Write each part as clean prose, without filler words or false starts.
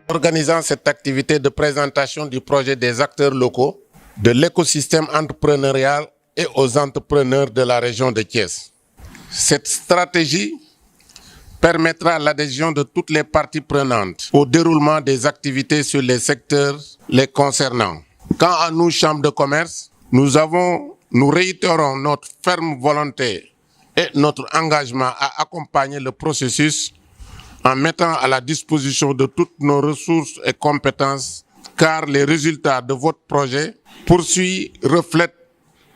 Organisant cette activité de présentation du projet des acteurs locaux, de l'écosystème entrepreneurial et aux entrepreneurs de la région de Thiès. Cette stratégie permettra l'adhésion de toutes les parties prenantes au déroulement des activités sur les secteurs les concernant. Quant à nous, Chambre de commerce, nous réitérons notre ferme volonté et notre engagement à accompagner le processus en mettant à la disposition de toutes nos ressources et compétences, car les résultats de votre projet reflètent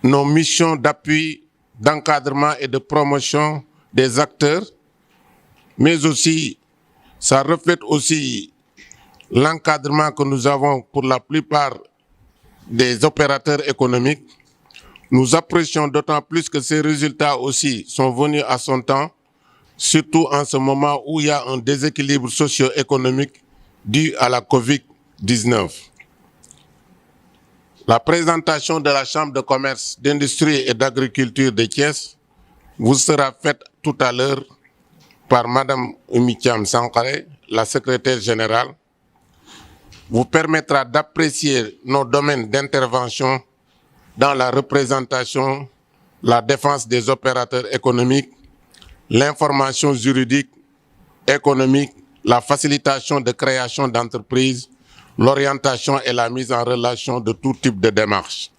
nos missions d'appui, d'encadrement et de promotion des acteurs, mais aussi, ça reflète aussi l'encadrement que nous avons pour la plupart des opérateurs économiques. Nous apprécions d'autant plus que ces résultats aussi sont venus à son temps, surtout en ce moment où il y a un déséquilibre socio-économique dû à la COVID-19. La présentation de la Chambre de commerce, d'industrie et d'agriculture de Thiès vous sera faite tout à l'heure par Mme Oumy Thiam Sankaré, la secrétaire générale, vous permettra d'apprécier nos domaines d'intervention dans la représentation, la défense des opérateurs économiques, l'information juridique, économique, la facilitation de création d'entreprises, l'orientation et la mise en relation de tout type de démarches.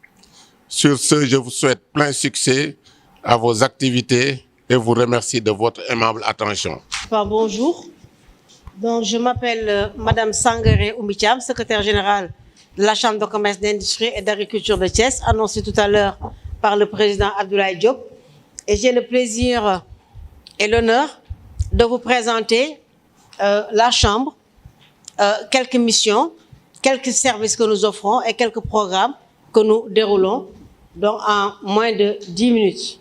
Sur ce, je vous souhaite plein succès à vos activités et vous remercie de votre aimable attention. Bonjour. Donc, je m'appelle Mme Sangaré Oumy Thiam, secrétaire générale de la Chambre de commerce, d'industrie et d'agriculture de Thiès, annoncée tout à l'heure par le président Abdoulaye Diop. Et j'ai le plaisir et l'honneur de vous présenter la Chambre, quelques missions, quelques services que nous offrons et quelques programmes que nous déroulons donc en moins de 10 minutes.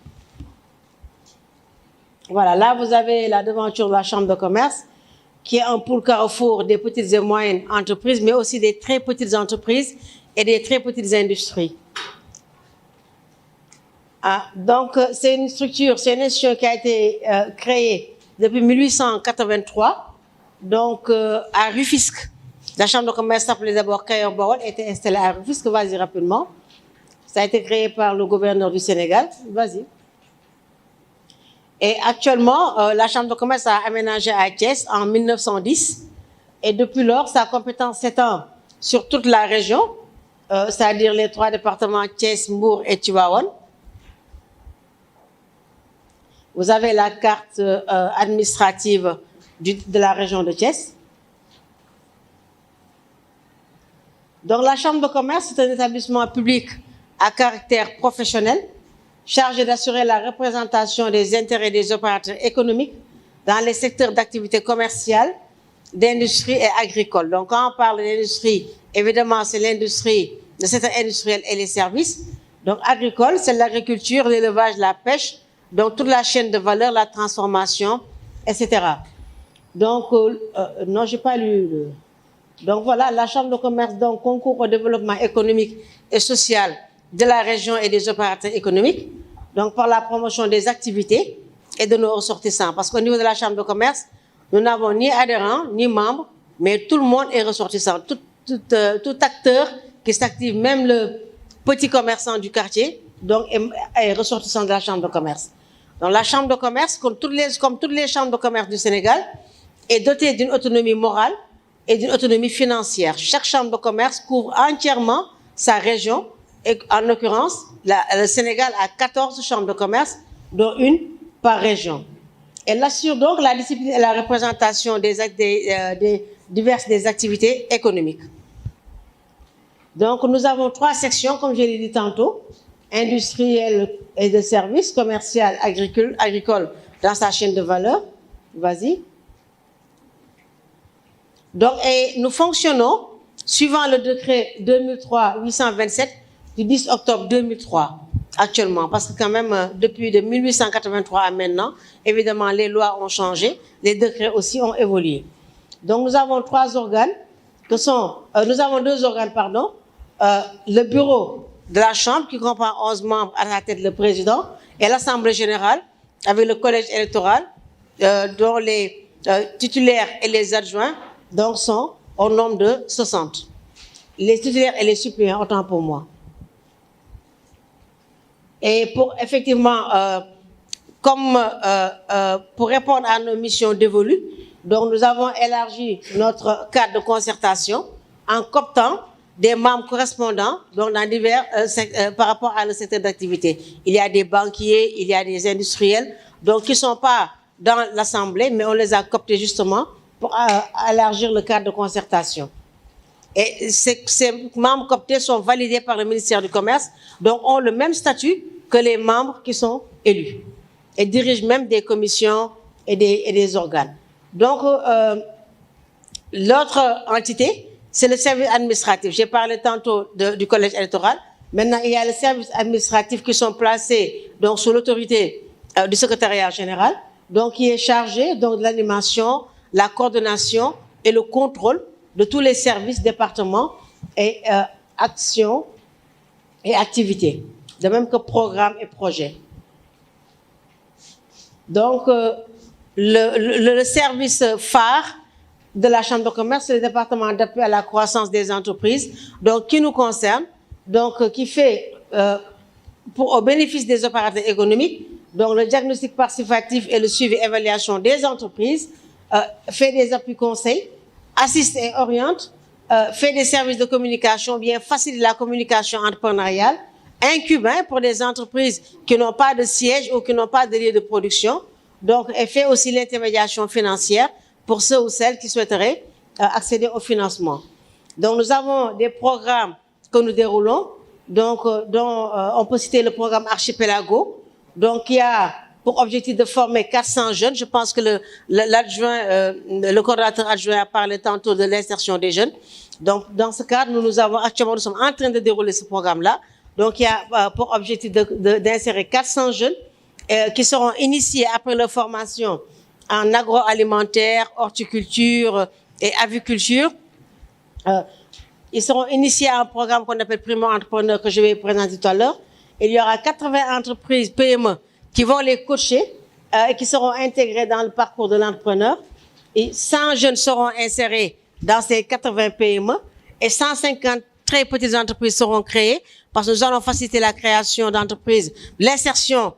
Voilà, là vous avez la devanture de la Chambre de commerce qui est un pôle carrefour des petites et moyennes entreprises, mais aussi des très petites entreprises et des très petites industries. Donc, c'est une structure, c'est une institution qui a été créée depuis 1883, donc à Rufisque. La Chambre de commerce s'appelait d'abord Kayor Bawol, était installée à Rufisque, vas-y rapidement. Ça a été créé par le gouverneur du Sénégal, vas-y. Et actuellement, la Chambre de commerce a aménagé à Thiès en 1910. Et depuis lors, sa compétence s'étend sur toute la région, c'est-à-dire les 3 départements Thiès, Mbour et Tivaouane. Vous avez la carte administrative de la région de Thiès. Donc la Chambre de commerce est un établissement public à caractère professionnel, chargé d'assurer la représentation des intérêts des opérateurs économiques dans les secteurs d'activité commerciale, d'industrie et agricole. Donc quand on parle d'industrie, évidemment c'est l'industrie, le secteur industriel et les services. Donc agricole, c'est l'agriculture, l'élevage, la pêche, donc toute la chaîne de valeur, la transformation, etc. Donc, non, je n'ai pas lu. Donc voilà, la Chambre de commerce donc, concourt au développement économique et social de la région et des opérateurs économiques, donc par la promotion des activités et de nos ressortissants. Parce qu'au niveau de la Chambre de commerce, nous n'avons ni adhérents, ni membres, mais tout le monde est ressortissant. Tout acteur qui s'active, même le petit commerçant du quartier, donc est ressortissant de la Chambre de commerce. Donc la Chambre de commerce, comme toutes les chambres de commerce du Sénégal, est dotée d'une autonomie morale et d'une autonomie financière. Chaque chambre de commerce couvre entièrement sa région. Et en l'occurrence, le Sénégal a 14 chambres de commerce, dont une par région. Elle assure donc la discipline et la représentation des diverses activités économiques. Donc nous avons 3 sections, comme je l'ai dit tantôt, industrielle et de services, commercial, agricole dans sa chaîne de valeur. Vas-y. Donc, et nous fonctionnons suivant le décret 2003-827 du 10 octobre 2003 actuellement, parce que quand même depuis de 1883 à maintenant, évidemment les lois ont changé, les décrets aussi ont évolué. Donc nous avons 3 organes nous avons 2 organes, pardon, le bureau de la Chambre, qui comprend 11 membres, à la tête le président, et l'Assemblée générale, avec le collège électoral, dont les titulaires et les adjoints donc, sont au nombre de 60. Les titulaires et les suppléants, autant pour moi. Et pour effectivement, pour répondre à nos missions dévolues, donc nous avons élargi notre cadre de concertation en cooptant des membres correspondants donc dans divers par rapport à nos secteurs d'activité. Il y a des banquiers, il y a des industriels, donc qui ne sont pas dans l'Assemblée, mais on les a cooptés justement pour élargir le cadre de concertation. Et ces membres cooptés sont validés par le ministère du Commerce, donc ont le même statut que les membres qui sont élus et dirigent même des commissions et des organes. Donc, l'autre entité, c'est le service administratif. J'ai parlé tantôt du collège électoral. Maintenant, il y a les services administratifs qui sont placés donc, sous l'autorité du secrétariat général, donc qui est chargé donc, de l'animation, la coordination et le contrôle de tous les services, départements et actions et activités, de même que programmes et projets. Donc, le service phare de la Chambre de commerce, c'est le département d'appui à la croissance des entreprises, donc qui nous concerne, donc qui fait, au bénéfice des opérateurs économiques, donc le diagnostic participatif et le suivi et évaluation des entreprises, fait des appuis conseils, assiste et oriente, fait des services de communication, bien facilite la communication entrepreneuriale, incube pour des entreprises qui n'ont pas de siège ou qui n'ont pas de lieu de production, donc elle fait aussi l'intermédiation financière pour ceux ou celles qui souhaiteraient accéder au financement. Donc nous avons des programmes que nous déroulons, donc dont on peut citer le programme Archipelago, donc qui a pour objectif de former 400 jeunes. Je pense que le coordonnateur adjoint a parlé tantôt de l'insertion des jeunes. Donc, dans ce cadre, nous sommes en train de dérouler ce programme-là. Donc, il y a pour objectif d'insérer 400 jeunes qui seront initiés après leur formation en agroalimentaire, horticulture et aviculture. Ils seront initiés à un programme qu'on appelle Primo Entrepreneur que je vais présenter tout à l'heure. Il y aura 80 entreprises PME qui vont les coacher et qui seront intégrés dans le parcours de l'entrepreneur. Et 100 jeunes seront insérés dans ces 80 PME et 150 très petites entreprises seront créées parce que nous allons faciliter la création d'entreprises, l'insertion,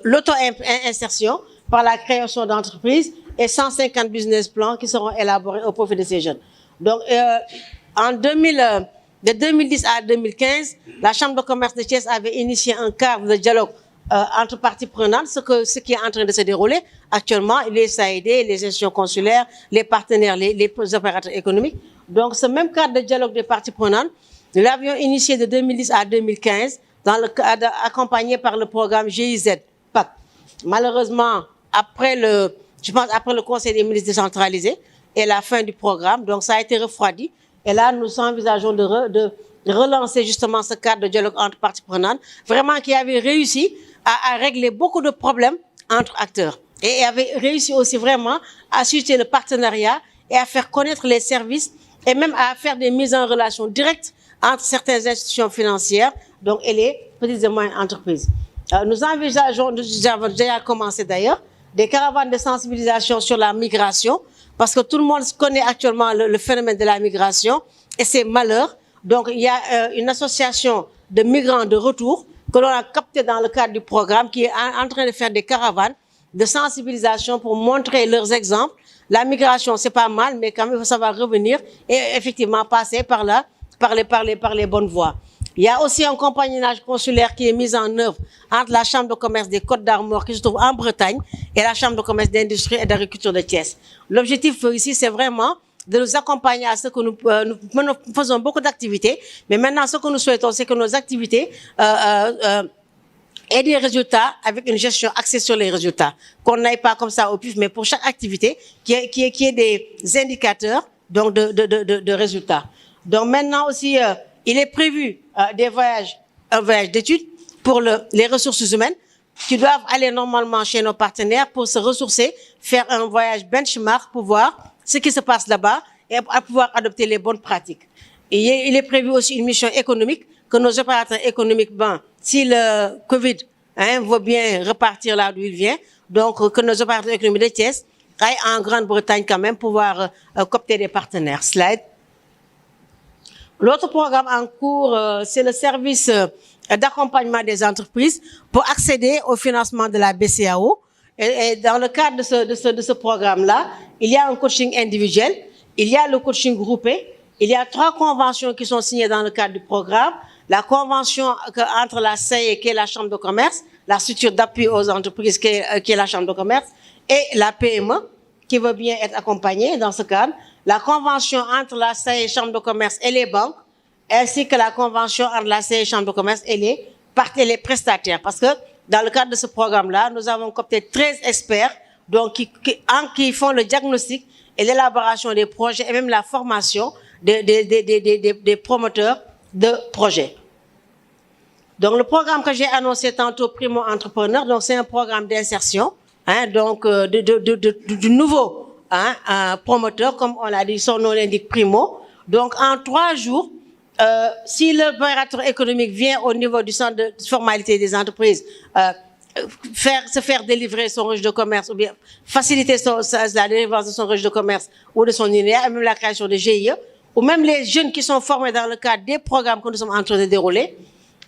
l'auto-insertion par la création d'entreprises et 150 business plans qui seront élaborés au profit de ces jeunes. Donc, de 2010 à 2015, la Chambre de commerce de Thiès avait initié un cadre de dialogue entre parties prenantes, ce qui est en train de se dérouler actuellement, les SAID, les institutions consulaires, les partenaires, les opérateurs économiques. Donc, ce même cadre de dialogue des parties prenantes, nous l'avions initié de 2010 à 2015, dans le cadre accompagné par le programme GIZ PAC. Malheureusement, après le Conseil des ministres décentralisé et la fin du programme, donc ça a été refroidi. Et là, nous envisageons de relancer justement ce cadre de dialogue entre parties prenantes, vraiment qui avait réussi à régler beaucoup de problèmes entre acteurs. Et avait réussi aussi vraiment à susciter le partenariat et à faire connaître les services et même à faire des mises en relation directes entre certaines institutions financières, donc et les petites et moyennes entreprises. Nous envisageons, nous avons déjà commencé d'ailleurs, des caravanes de sensibilisation sur la migration, parce que tout le monde connaît actuellement le phénomène de la migration et ses malheurs. Donc, il y a une association de migrants de retour que l'on a capté dans le cadre du programme qui est en train de faire des caravanes de sensibilisation pour montrer leurs exemples. La migration, c'est pas mal, mais quand même, il faut savoir revenir et effectivement passer par là, par les bonnes voies. Il y a aussi un compagnonnage consulaire qui est mis en œuvre entre la Chambre de commerce des Côtes d'Armor qui se trouve en Bretagne et la Chambre de commerce d'industrie et d'agriculture de Thiès. L'objectif ici, c'est vraiment de nous accompagner à ce que nous faisons beaucoup d'activités, mais maintenant, ce que nous souhaitons, c'est que nos activités aient des résultats avec une gestion axée sur les résultats. Qu'on n'aille pas comme ça au pif, mais pour chaque activité, qui ait des indicateurs donc de résultats. Donc maintenant aussi, il est prévu un voyage d'études pour les ressources humaines qui doivent aller normalement chez nos partenaires pour se ressourcer, faire un voyage benchmark pour voir ce qui se passe là-bas et à pouvoir adopter les bonnes pratiques. Il est prévu aussi une mission économique que nos opérateurs économiques, si le Covid veut bien repartir là d'où il vient, donc que nos opérateurs économiques de Thiès aillent en Grande-Bretagne quand même pouvoir coopter des partenaires. Slide. L'autre programme en cours, c'est le service d'accompagnement des entreprises pour accéder au financement de la BCAO. Et dans le cadre de ce programme-là, il y a un coaching individuel, il y a le coaching groupé, il y a 3 conventions qui sont signées dans le cadre du programme. La convention entre la CEI, qui est la Chambre de commerce, la structure d'appui aux entreprises, qui est la Chambre de commerce, et la PME, qui veut bien être accompagnée dans ce cadre. La convention entre la CEI, Chambre de commerce et les banques, ainsi que la convention entre la CEI, Chambre de commerce et les prestataires. Parce que dans le cadre de ce programme-là, nous avons coopté 13 experts donc, qui font le diagnostic et l'élaboration des projets et même la formation des promoteurs de projets. Donc, le programme que j'ai annoncé tantôt, Primo Entrepreneur, donc c'est un programme d'insertion, donc du nouveau promoteur, comme on l'a dit, son nom l'indique Primo. Donc, en 3 jours, si l'opérateur économique vient au niveau du centre de formalité des entreprises, se faire délivrer son registre de commerce ou bien faciliter la délivrance de son registre de commerce ou de son INEA, et même la création de GIE, ou même les jeunes qui sont formés dans le cadre des programmes que nous sommes en train de dérouler,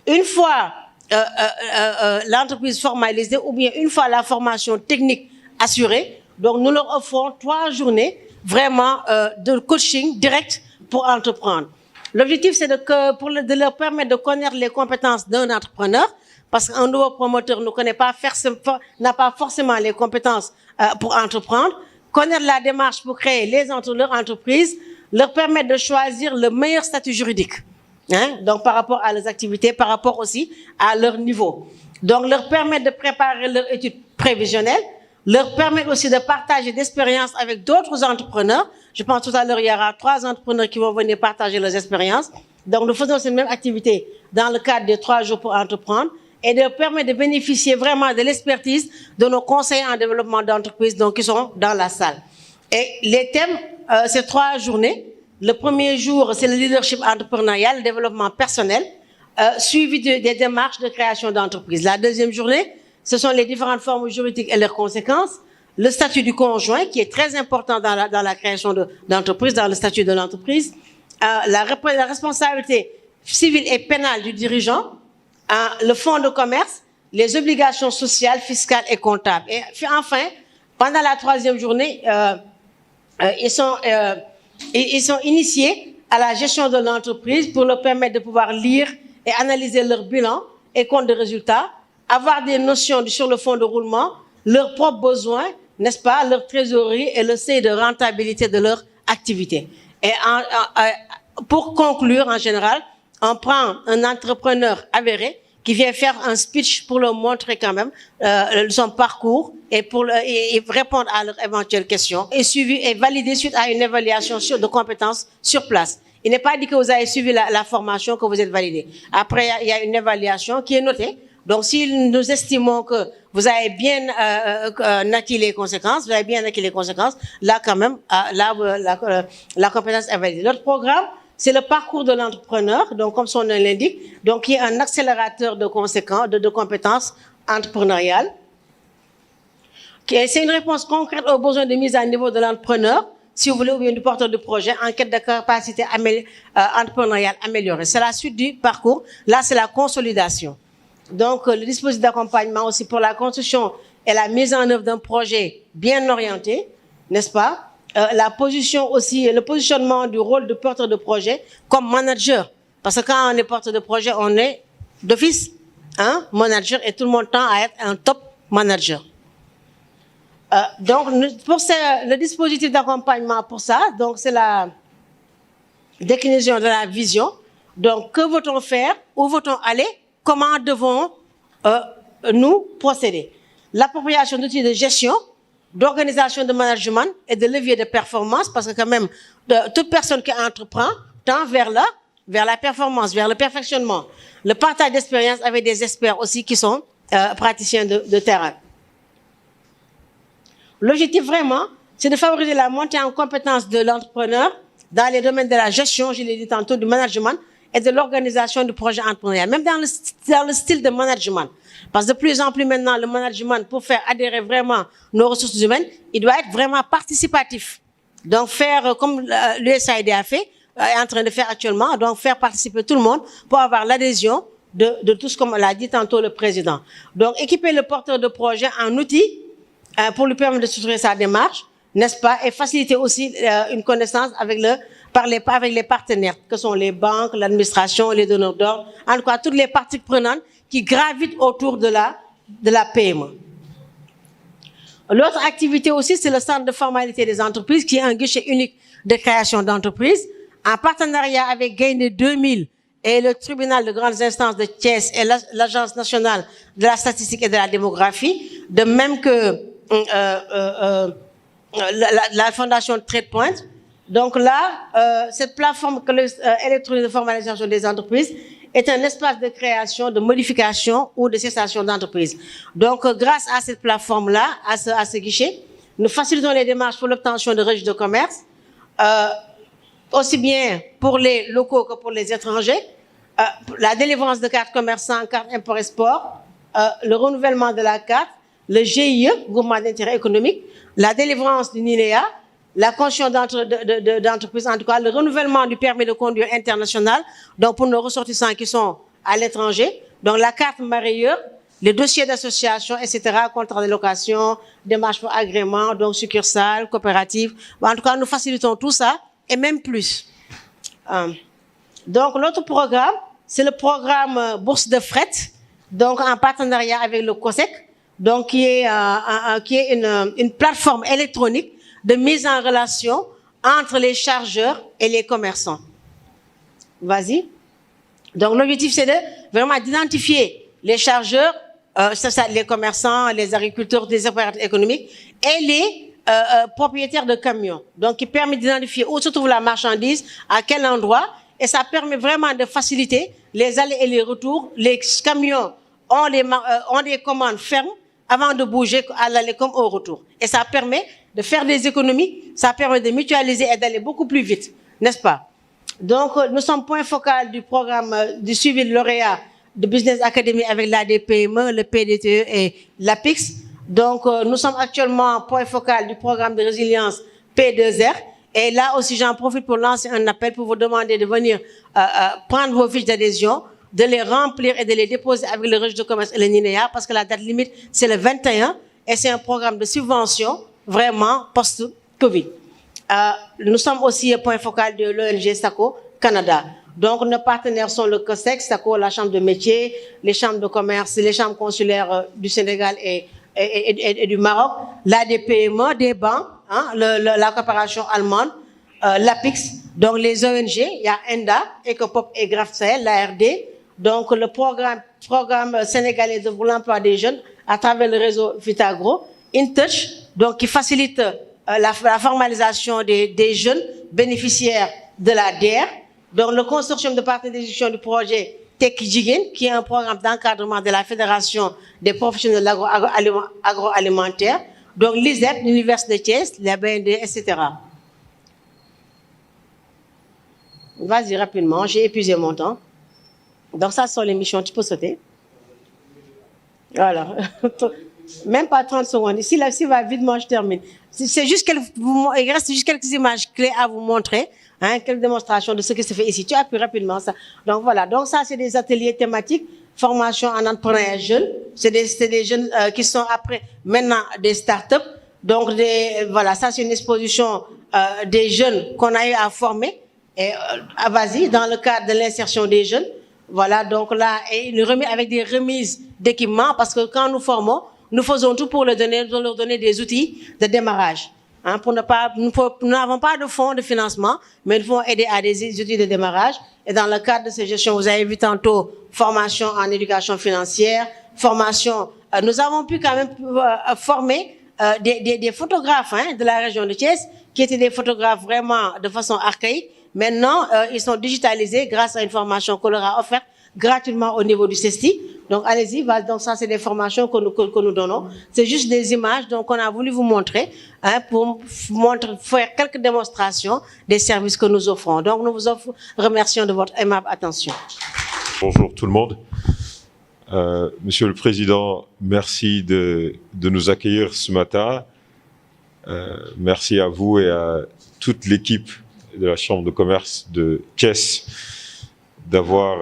une fois l'entreprise formalisée ou bien une fois la formation technique assurée, donc nous leur offrons 3 journées vraiment de coaching direct pour entreprendre. L'objectif, c'est de leur permettre de connaître les compétences d'un entrepreneur, parce qu'un nouveau promoteur n'a pas forcément les compétences pour entreprendre, connaître la démarche pour créer leur entreprise, leur permettre de choisir le meilleur statut juridique, donc par rapport à leurs activités, par rapport aussi à leur niveau. Donc leur permettre de préparer leur étude prévisionnelle, leur permettre aussi de partager d'expériences avec d'autres entrepreneurs. Je pense tout à l'heure, il y aura 3 entrepreneurs qui vont venir partager leurs expériences. Donc, nous faisons cette même activité dans le cadre des 3 jours pour entreprendre et de leur permettre de bénéficier vraiment de l'expertise de nos conseillers en développement d'entreprise, donc qui sont dans la salle. Et les thèmes, ces 3 journées. Le premier jour, c'est le leadership entrepreneurial, le développement personnel, suivi des démarches de création d'entreprise. La deuxième journée, ce sont les différentes formes juridiques et leurs conséquences. Le statut du conjoint, qui est très important dans la création d'entreprise, dans le statut de l'entreprise. La responsabilité civile et pénale du dirigeant. Le fonds de commerce, les obligations sociales, fiscales et comptables. Et enfin, pendant la 3e journée, ils sont initiés à la gestion de l'entreprise pour leur permettre de pouvoir lire et analyser leur bilan et compte de résultats, avoir des notions sur le fonds de roulement, leurs propres besoins, n'est-ce pas, leur trésorerie et le seuil de rentabilité de leur activité. Et pour conclure, en général, on prend un entrepreneur avéré qui vient faire un speech pour leur montrer quand même son parcours et et répondre à leurs éventuelles questions, et suivi et validé suite à une évaluation de compétences sur place. Il n'est pas dit que vous avez suivi la formation que vous êtes validé. Après, il y a une évaluation qui est notée. Donc, si nous estimons que vous avez bien acquis les conséquences, là quand même, la compétence est validée. Notre programme, c'est le parcours de l'entrepreneur, donc comme son nom l'indique, donc qui est un accélérateur de compétences entrepreneuriales. C'est une réponse concrète aux besoins de mise à niveau de l'entrepreneur, si vous voulez, ou bien du porteur de projet, en quête de capacité entrepreneuriale améliorée. C'est la suite du parcours. Là, c'est la consolidation. Donc, le dispositif d'accompagnement aussi pour la construction et la mise en œuvre d'un projet bien orienté, n'est-ce pas? La position aussi, le positionnement du rôle de porteur de projet comme manager. Parce que quand on est porteur de projet, on est d'office, manager, et tout le monde tend à être un top manager. Donc, pour le dispositif d'accompagnement pour ça, donc c'est la déclinaison de la vision. Donc, que veut-on faire? Où veut-on aller? Comment devons nous procéder? L'appropriation d'outils de gestion, d'organisation de management et de levier de performance, parce que quand même, toute personne qui entreprend tend vers la performance, vers le perfectionnement. Le partage d'expérience avec des experts aussi qui sont praticiens de terrain. L'objectif vraiment, c'est de favoriser la montée en compétence de l'entrepreneur dans les domaines de la gestion, je l'ai dit tantôt, du management et de l'organisation du projet entrepreneurial, même dans le style de management. Parce que de plus en plus maintenant, le management, pour faire adhérer vraiment nos ressources humaines, il doit être vraiment participatif. Donc faire comme l'USAID a fait, est en train de faire actuellement, donc faire participer tout le monde pour avoir l'adhésion de tout ce comme l'a dit tantôt le président. Donc équiper le porteur de projet en outils pour lui permettre de structurer sa démarche, n'est-ce pas, et faciliter aussi une connaissance avec les partenaires, que sont les banques, l'administration, les donneurs d'ordre, en tout cas toutes les parties prenantes qui gravitent autour de la PME. L'autre activité aussi, c'est le centre de formalité des entreprises, qui est un guichet unique de création d'entreprises, en partenariat avec Gaïndé 2000 et le tribunal de grandes instances de Thiès et l'Agence nationale de la statistique et de la démographie, de même que la fondation TradePoint. Donc là, cette plateforme électronique de formalisation des entreprises est un espace de création, de modification ou de cessation d'entreprise. Donc, grâce à cette plateforme-là, à ce guichet, nous facilitons les démarches pour l'obtention de registres de commerce, aussi bien pour les locaux que pour les étrangers, la délivrance de cartes commerçants, cartes import-export, le renouvellement de la carte, le GIE, groupement d'intérêt économique, la délivrance du NINEA, la constitution d'entreprise, en tout cas, le renouvellement du permis de conduire international, donc pour nos ressortissants qui sont à l'étranger, donc la carte marieur, les dossiers d'association, etc., contrat de location, démarche pour agrément, donc succursale, coopérative. En tout cas, nous facilitons tout ça, et même plus. Donc, l'autre programme, c'est le programme Bourse de fret, donc en partenariat avec le COSEC, donc qui est une plateforme électronique de mise en relation entre les chargeurs et les commerçants. Vas-y. Donc, l'objectif, c'est de vraiment d'identifier les chargeurs, les commerçants, les agriculteurs, les opérateurs économiques et les propriétaires de camions. Donc, qui permet d'identifier où se trouve la marchandise, à quel endroit, et ça permet vraiment de faciliter les allers et les retours. Les camions ont des commandes fermes avant de bouger à l'aller comme au retour. Et ça permet de faire des économies, ça permet de mutualiser et d'aller beaucoup plus vite, n'est-ce pas? Donc, nous sommes point focal du programme du suivi de lauréat de Business Academy avec l'ADPME, le PDTE et l'APIX. Donc, nous sommes actuellement point focal du programme de résilience P2R. Et là aussi, j'en profite pour lancer un appel pour vous demander de venir prendre vos fiches d'adhésion, de les remplir et de les déposer avec le registre de commerce et le NINEA, parce que la date limite, c'est le 21, et c'est un programme de subvention, vraiment, post-Covid. Nous sommes aussi un point focal de l'ONG SACO Canada. Donc, nos partenaires sont le COSEC, SACO, la Chambre de métier, les chambres de commerce, les chambres consulaires du Sénégal et du Maroc, l'ADPME, des banques, hein, la coopération allemande, l'APIX, donc les ONG, il y a ENDA, ECOPOP et GRAFSAEL, l'ARD, donc le programme sénégalais de l'emploi des jeunes à travers le réseau Vitagro, InTouch, donc qui facilite la formalisation des jeunes bénéficiaires de la DER, donc le consortium de partenaires d'exécution du projet Tech Jigen, qui est un programme d'encadrement de la Fédération des professionnels de l'agroalimentaire, donc l'ISEP, l'Université de Thiès, la BND, etc. Vas-y rapidement, j'ai épuisé mon temps. Donc ça, ce sont les missions, tu peux sauter. Voilà. Même pas 30 secondes. Ici, là, va vite, moi, je termine. C'est juste il reste juste quelques images clés à vous montrer, hein, quelques démonstrations de ce qui se fait ici. Tu appuies rapidement ça. Donc voilà. Donc ça, c'est des ateliers thématiques, formation en entrepreneuriat jeune. C'est des jeunes qui sont maintenant des startups. Donc voilà, ça c'est une exposition des jeunes qu'on a eu à former. Et vas-y, dans le cadre de l'insertion des jeunes. Voilà, donc là, et une remise avec des remises d'équipements, parce que quand nous formons, nous faisons tout pour leur donner des outils de démarrage. Hein, nous n'avons pas de fonds de financement, mais nous pouvons aider à des outils de démarrage. Et dans le cadre de ces gestions, vous avez vu tantôt formation en éducation financière, formation. Nous avons pu quand même former des photographes, hein, de la région de Thiès, qui étaient des photographes vraiment de façon archaïque. Maintenant, ils sont digitalisés grâce à une formation qu'on leur a offerte gratuitement au niveau du CESTI. Donc, allez-y, donc ça, c'est des formations que nous donnons. C'est juste des images, donc on a voulu vous montrer, hein, pour faire quelques démonstrations des services que nous offrons. Donc, nous vous remercions de votre aimable attention. Bonjour tout le monde. Monsieur le Président, merci de nous accueillir ce matin. Merci à vous et à toute l'équipe de la Chambre de commerce de Thiès d'avoir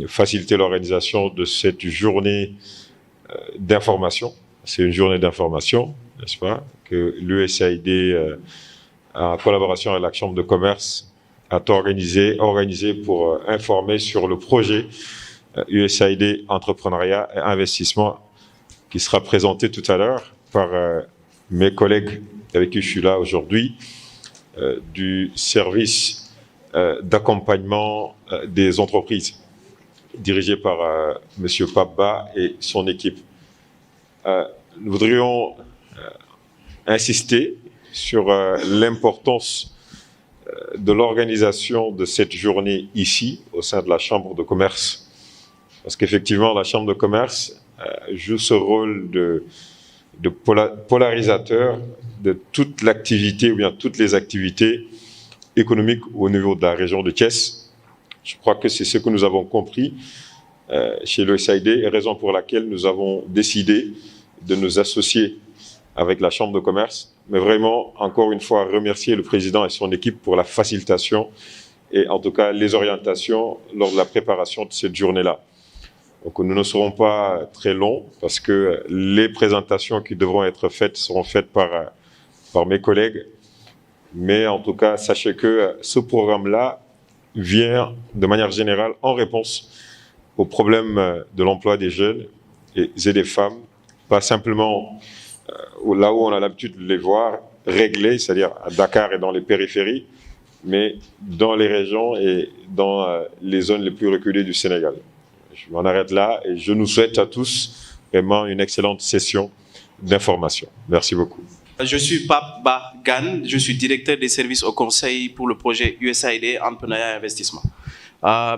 facilité l'organisation de cette journée d'information. C'est une journée d'information, n'est-ce pas, que l'USAID, en collaboration avec la Chambre de commerce, a organisé pour informer sur le projet USAID Entrepreneuriat et Investissement qui sera présenté tout à l'heure par mes collègues avec qui je suis là aujourd'hui, du service d'accompagnement des entreprises dirigé par M. Papba et son équipe. Nous voudrions insister sur l'importance de l'organisation de cette journée ici, au sein de la Chambre de commerce. Parce qu'effectivement, la Chambre de commerce joue ce rôle de polarisateur de toute l'activité ou bien toutes les activités économiques au niveau de la région de Thiès. Je crois que c'est ce que nous avons compris chez l'USAID et raison pour laquelle nous avons décidé de nous associer avec la Chambre de commerce, mais vraiment, encore une fois, remercier le Président et son équipe pour la facilitation et en tout cas les orientations lors de la préparation de cette journée-là. Donc nous ne serons pas très longs parce que les présentations qui devront être faites seront faites par mes collègues. Mais en tout cas, sachez que ce programme-là vient de manière générale en réponse aux problèmes de l'emploi des jeunes et des femmes, pas simplement là où on a l'habitude de les voir réglés, c'est-à-dire à Dakar et dans les périphéries, mais dans les régions et dans les zones les plus reculées du Sénégal. Je m'en arrête là et je nous souhaite à tous vraiment une excellente session d'information. Merci beaucoup. Je suis Papba Gan, je suis directeur des services au conseil pour le projet USAID Entrepreneuriat et Investissement.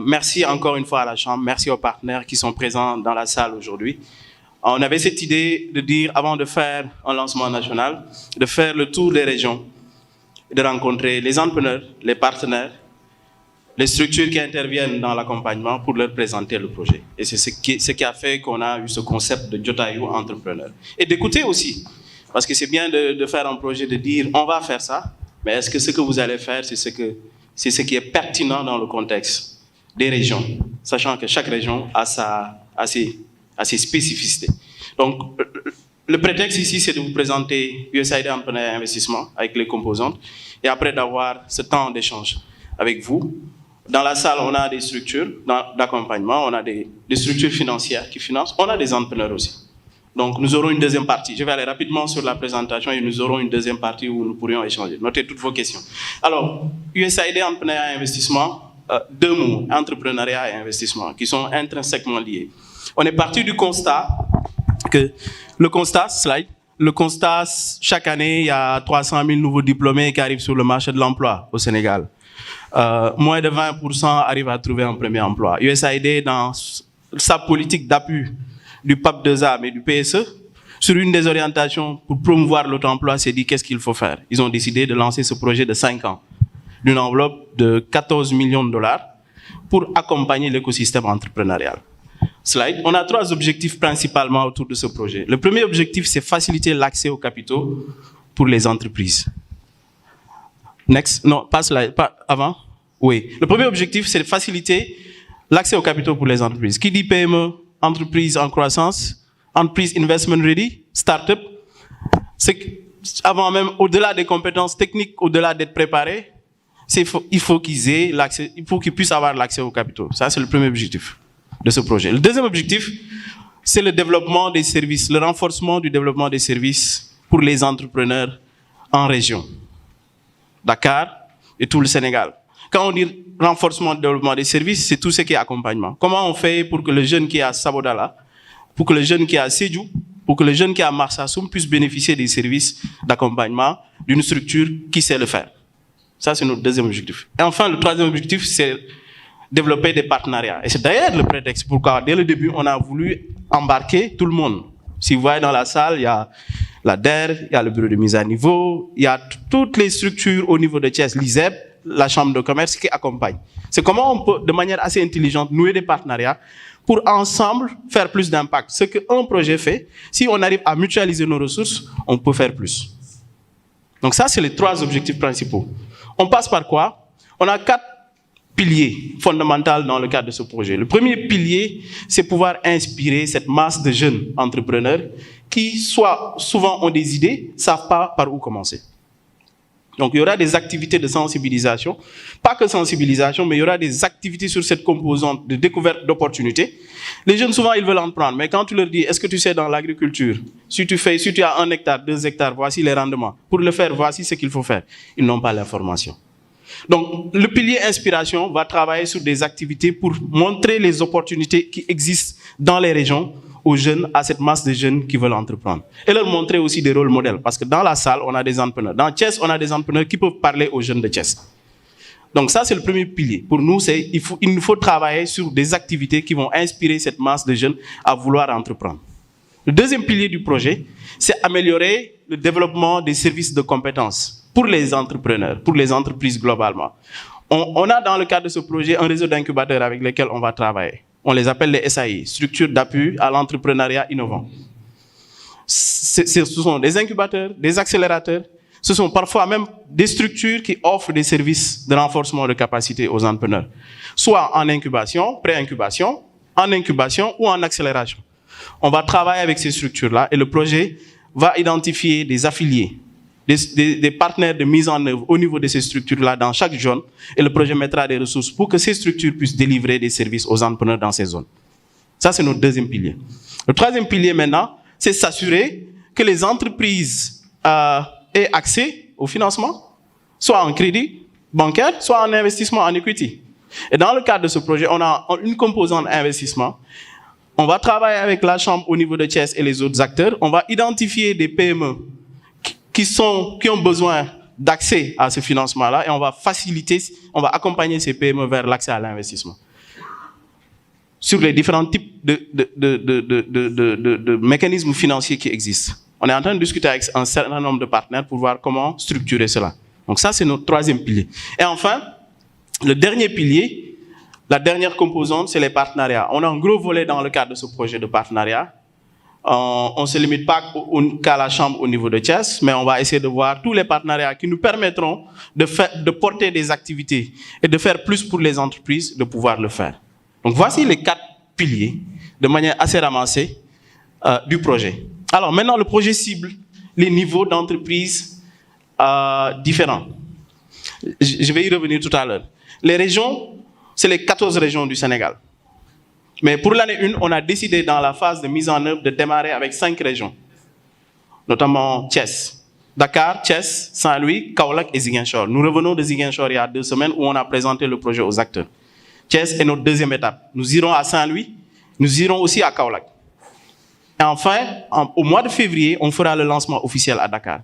Merci encore une fois à la Chambre, merci aux partenaires qui sont présents dans la salle aujourd'hui. On avait cette idée de dire, avant de faire un lancement national, de faire le tour des régions, de rencontrer les entrepreneurs, les partenaires, les structures qui interviennent dans l'accompagnement pour leur présenter le projet. Et c'est ce qui a fait qu'on a eu ce concept de Jotayu Entrepreneur. Et d'écouter aussi, parce que c'est bien de faire un projet, de dire on va faire ça, mais est-ce que ce que vous allez faire, c'est ce qui est pertinent dans le contexte des régions, sachant que chaque région a ses spécificités. Donc, le prétexte ici, c'est de vous présenter USAID Entrepreneuriat et Investissement avec les composantes, et après d'avoir ce temps d'échange avec vous. Dans la salle, on a des structures d'accompagnement, on a des structures financières qui financent, on a des entrepreneurs aussi. Donc, nous aurons une deuxième partie. Je vais aller rapidement sur la présentation et nous aurons une deuxième partie où nous pourrions échanger. Notez toutes vos questions. Alors, USAID Entrepreneuriat et Investissement, deux mots, entrepreneuriat et investissement, qui sont intrinsèquement liés. On est parti du constat que, chaque année, il y a 300 000 nouveaux diplômés qui arrivent sur le marché de l'emploi au Sénégal. Moins de 20% arrivent à trouver un premier emploi. USAID, dans sa politique d'appui du PAP2A et du PSE, sur une des orientations pour promouvoir l'auto-emploi, s'est dit qu'est-ce qu'il faut faire. Ils ont décidé de lancer ce projet de 5 ans, d'une enveloppe de 14 millions de dollars pour accompagner l'écosystème entrepreneurial. Slide. On a 3 objectifs principalement autour de ce projet. Le premier objectif, c'est faciliter l'accès aux capitaux pour les entreprises. Next. Non, pas slide, pas avant. Oui. Le premier objectif, c'est de faciliter l'accès aux capitaux pour les entreprises. Qui dit PME, entreprise en croissance, entreprise investment ready, start-up, c'est avant même, au-delà des compétences techniques, au-delà d'être préparés, il faut qu'ils aient l'accès, il faut qu'ils puissent avoir l'accès aux capitaux. Ça, c'est le premier objectif de ce projet. Le deuxième objectif, c'est le développement des services, le renforcement du développement des services pour les entrepreneurs en région. Dakar et tout le Sénégal. Quand on dit renforcement du développement des services, c'est tout ce qui est accompagnement. Comment on fait pour que le jeune qui est à Sabodala, pour que le jeune qui est à Sédhiou, pour que le jeune qui est à Marsassoum puisse bénéficier des services d'accompagnement d'une structure qui sait le faire. Ça, c'est notre deuxième objectif. Et enfin, le troisième objectif, c'est développer des partenariats. Et c'est d'ailleurs le prétexte pourquoi, dès le début, on a voulu embarquer tout le monde. Si vous voyez dans la salle, il y a la DER, il y a le bureau de mise à niveau, il y a toutes les structures au niveau de Thiès, l'ISEP, la chambre de commerce qui accompagne. C'est comment on peut, de manière assez intelligente, nouer des partenariats pour ensemble faire plus d'impact. Ce qu'un projet fait, si on arrive à mutualiser nos ressources, on peut faire plus. Donc ça, c'est les 3 objectifs principaux. On passe par quoi? On a 4 piliers fondamentaux dans le cadre de ce projet. Le premier pilier, c'est pouvoir inspirer cette masse de jeunes entrepreneurs qui, soit souvent ont des idées, ne savent pas par où commencer. Donc, il y aura des activités de sensibilisation, pas que sensibilisation, mais il y aura des activités sur cette composante de découverte d'opportunités. Les jeunes, souvent, ils veulent en prendre, mais quand tu leur dis, est-ce que tu sais dans l'agriculture, si tu as 1 hectare, 2 hectares, voici les rendements. Pour le faire, voici ce qu'il faut faire. Ils n'ont pas l'information. Donc, le pilier inspiration va travailler sur des activités pour montrer les opportunités qui existent dans les régions aux jeunes, à cette masse de jeunes qui veulent entreprendre. Et leur montrer aussi des rôles modèles. Parce que dans la salle, on a des entrepreneurs. Dans Thiès, on a des entrepreneurs qui peuvent parler aux jeunes de Thiès. Donc ça, c'est le premier pilier. Pour nous, il nous faut travailler sur des activités qui vont inspirer cette masse de jeunes à vouloir entreprendre. Le deuxième pilier du projet, c'est améliorer le développement des services de compétences pour les entrepreneurs, pour les entreprises globalement. On a dans le cadre de ce projet un réseau d'incubateurs avec lesquels on va travailler. On les appelle les SAI, structures d'appui à l'entrepreneuriat innovant. Ce sont des incubateurs, des accélérateurs, ce sont parfois même des structures qui offrent des services de renforcement de capacité aux entrepreneurs, soit en incubation, pré-incubation, en incubation ou en accélération. On va travailler avec ces structures-là et le projet va identifier des affiliés, des partenaires de mise en œuvre au niveau de ces structures-là dans chaque zone et le projet mettra des ressources pour que ces structures puissent délivrer des services aux entrepreneurs dans ces zones. Ça, c'est notre deuxième pilier. Le troisième pilier maintenant, c'est s'assurer que les entreprises aient accès au financement, soit en crédit bancaire, soit en investissement en equity. Et dans le cadre de ce projet, on a une composante investissement. On va travailler avec la Chambre au niveau de Thiès et les autres acteurs. On va identifier des PME qui ont besoin d'accès à ce financement-là et on va accompagner ces PME vers l'accès à l'investissement. Sur les différents types de mécanismes financiers qui existent. On est en train de discuter avec un certain nombre de partenaires pour voir comment structurer cela. Donc ça, c'est notre troisième pilier. Et enfin, le dernier pilier, la dernière composante, c'est les partenariats. On a un gros volet dans le cadre de ce projet de partenariat. On ne se limite pas qu'à la Chambre au niveau de Thiès, mais on va essayer de voir tous les partenariats qui nous permettront de porter des activités et de faire plus pour les entreprises, de pouvoir le faire. Donc voici les 4 piliers, de manière assez ramassée, du projet. Alors maintenant, le projet cible les niveaux d'entreprise différents. Je vais y revenir tout à l'heure. Les régions, c'est les 14 régions du Sénégal. Mais pour l'année 1, on a décidé dans la phase de mise en œuvre de démarrer avec 5 régions, notamment Thiès, Dakar, Thiès, Saint-Louis, Kaolack et Ziguinchor. Nous revenons de Ziguinchor il y a 2 semaines où on a présenté le projet aux acteurs. Thiès est notre deuxième étape. Nous irons à Saint-Louis, nous irons aussi à Kaolack. Et enfin, au mois de février, on fera le lancement officiel à Dakar.